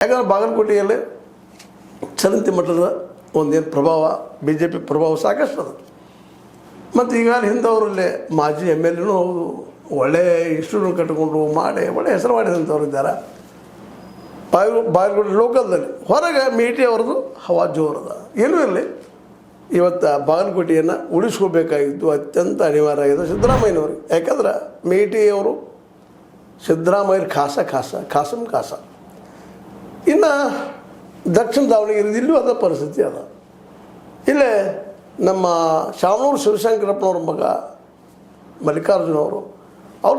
ಯಾಕಂದ್ರೆ ಬಾಗಲಕೋಟೆಯಲ್ಲಿ ಚರಂತಿ ಮಠದ ಒಂದೇನು ಪ್ರಭಾವ BJP ಪ್ರಭಾವ ಸಾಕಷ್ಟು ಅದು. ಮತ್ತು ಈಗ ಹಿಂದವರಲ್ಲಿ ಮಾಜಿ MLA ಹೌದು, ಒಳ್ಳೆ ಇನ್ಸ್ಟಿಟ್ಯೂಟ್ ಕಟ್ಟಿಕೊಂಡು ಮಾಡಿ ಒಳ್ಳೆ ಹೆಸರು ಮಾಡಿದಂಥವ್ರು ಇದ್ದಾರೆ. ಬಾಗಲಕೋಟೆ ಲೋಕಲ್ದಲ್ಲಿ ಹೊರಗೆ ಮೇಟಿ ಅವ್ರದ್ದು ಹವಾ ಜೋರದ. ಏನೂ ಇರಲಿ, ಇವತ್ತು ಬಾಗಲಕೋಟೆಯನ್ನು ಉಳಿಸ್ಕೋಬೇಕಾಗಿದ್ದು ಅತ್ಯಂತ ಅನಿವಾರ್ಯ ಆಗಿದೆ ಸಿದ್ದರಾಮಯ್ಯನವ್ರಿಗೆ. ಯಾಕಂದ್ರೆ ಮೇಟಿಯವರು ಸಿದ್ದರಾಮಯ್ಯ ಖಾಸಂ ಕಾಸ. ಇನ್ನು ದಕ್ಷಿಣ ದಾವಣಗೆರೆ ಇಲ್ಲೂ ಅದ ಪರಿಸ್ಥಿತಿ ಅದ. ಇಲ್ಲೇ ನಮ್ಮ ಶಾಮನೂರು ಶಿವಶಂಕರಪ್ಪನವ್ರ ಮಗ ಮಲ್ಲಿಕಾರ್ಜುನ ಅವರು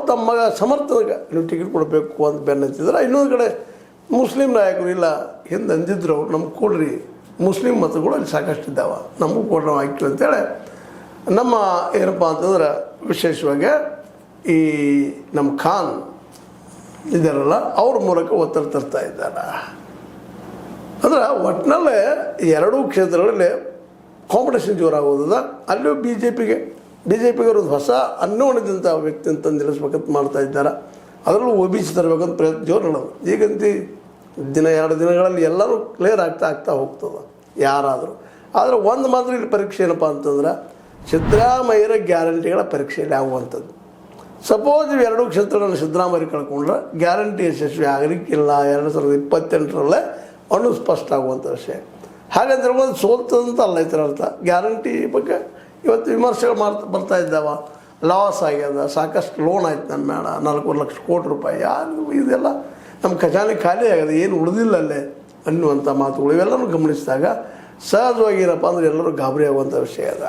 ತಮ್ಮ ಮಗ ಸಮರ್ಥನಿಗೆ ನೀವು ಟಿಕೆಟ್ ಕೊಡಬೇಕು ಅಂತ ಬೆನ್ನತ್ತಿದ್ರೆ, ಇನ್ನೊಂದು ಕಡೆ ಮುಸ್ಲಿಂ ನಾಯಕರು ಇಲ್ಲ ಹಿಂದೆ ಅಂದಿದ್ರು ಅವ್ರು ನಮ್ಗೆ ಕೊಡ್ರಿ, ಮುಸ್ಲಿಂ ಮತಗಳು ಅಲ್ಲಿ ಸಾಕಷ್ಟು ಇದ್ದಾವೆ, ನಮಗೂ ಕೊಡ್ರಿ ನಾವು ಹಾಕ್ತೀವಿ ಅಂತೇಳಿ ನಮ್ಮ ಏನಪ್ಪ ಅಂತಂದ್ರೆ ವಿಶೇಷವಾಗಿ ಈ ನಮ್ಮ ಖಾನ್ ಇದ್ದಾರಲ್ಲ ಅವ್ರ ಮೂಲಕ ಒತ್ತಡ ತರ್ತಾ ಇದ್ದಾರೆ. ಅಂದ್ರೆ ಒಟ್ಟಿನಲ್ಲೇ ಎರಡೂ ಕ್ಷೇತ್ರಗಳಲ್ಲಿ ಕಾಂಪಿಟೇಷನ್ ಜೋರಾಗೋದ. ಅಲ್ಲೂ ಬಿ ಜೆ ಪಿಗೆ ಒಂದು ಹೊಸ ಅನ್ನೋಣದಂಥ ವ್ಯಕ್ತಿ ಅಂತ ನಿಲ್ಲಿಸ್ಬೇಕಂತ ಮಾಡ್ತಾ ಇದ್ದಾರೆ. ಅದರಲ್ಲೂ OBC ತರಬೇಕಂತ ಪ್ರಯತ್ನ ಜೋರು ನಡೆದು. ಈಗಂತೂ ಎರಡು ದಿನಗಳಲ್ಲಿ ಎಲ್ಲರೂ ಕ್ಲಿಯರ್ ಆಗ್ತಾ ಹೋಗ್ತದೆ ಯಾರಾದರೂ. ಆದರೆ ಒಂದು ಮಾತ್ರ ಇಲ್ಲಿ ಪರೀಕ್ಷೆ ಏನಪ್ಪ ಅಂತಂದ್ರೆ ಸಿದ್ದರಾಮಯ್ಯರ ಗ್ಯಾರಂಟಿಗಳ ಪರೀಕ್ಷೆಯಲ್ಲಿ ಆಗುವಂಥದ್ದು. ಸಪೋಸ್ ಎರಡೂ ಕ್ಷೇತ್ರಗಳನ್ನು ಸಿದ್ದರಾಮಯ್ಯ ಕಳ್ಕೊಂಡ್ರೆ ಗ್ಯಾರಂಟಿ ಯಶಸ್ವಿ ಆಗಲಿಕ್ಕಿಲ್ಲ 2028ರಲ್ಲೇ ಅನ್ನೋದು ಸ್ಪಷ್ಟ ಆಗುವಂಥ ವಿಷಯ. ಹಾಗಂದ್ರೆ ಒಂದು ಸೋಲ್ತದಂತ ಅಲ್ಲ ಇದರ ಅರ್ಥ. ಗ್ಯಾರಂಟಿ ಬಗ್ಗೆ ಇವತ್ತು ವಿಮರ್ಶೆಗಳು ಬರ್ತಾ ಇದ್ದಾವೆ. ಲಾಸ್ ಆಗ್ಯದ, ಸಾಕಷ್ಟು ಲೋನ್ ಆಯ್ತು ನನ್ನ ಮೇಡ, 4 ಲಕ್ಷ ಕೋಟಿ ರೂಪಾಯಿ, ಯಾರು ಇದೆಲ್ಲ ನಮ್ಮ ಖಜಾನೆ ಖಾಲಿ ಆಗಿದೆ, ಏನು ಉಳಿದಿಲ್ಲ ಅಲ್ಲೇ ಅನ್ನುವಂಥ ಮಾತುಗಳು ಇವೆಲ್ಲನೂ ಗಮನಿಸಿದಾಗ ಸಹಜವಾಗಿ ಏನಪ್ಪ ಅಂದರೆ ಎಲ್ಲರೂ ಗಾಬರಿ ಆಗುವಂಥ ವಿಷಯ ಅದ.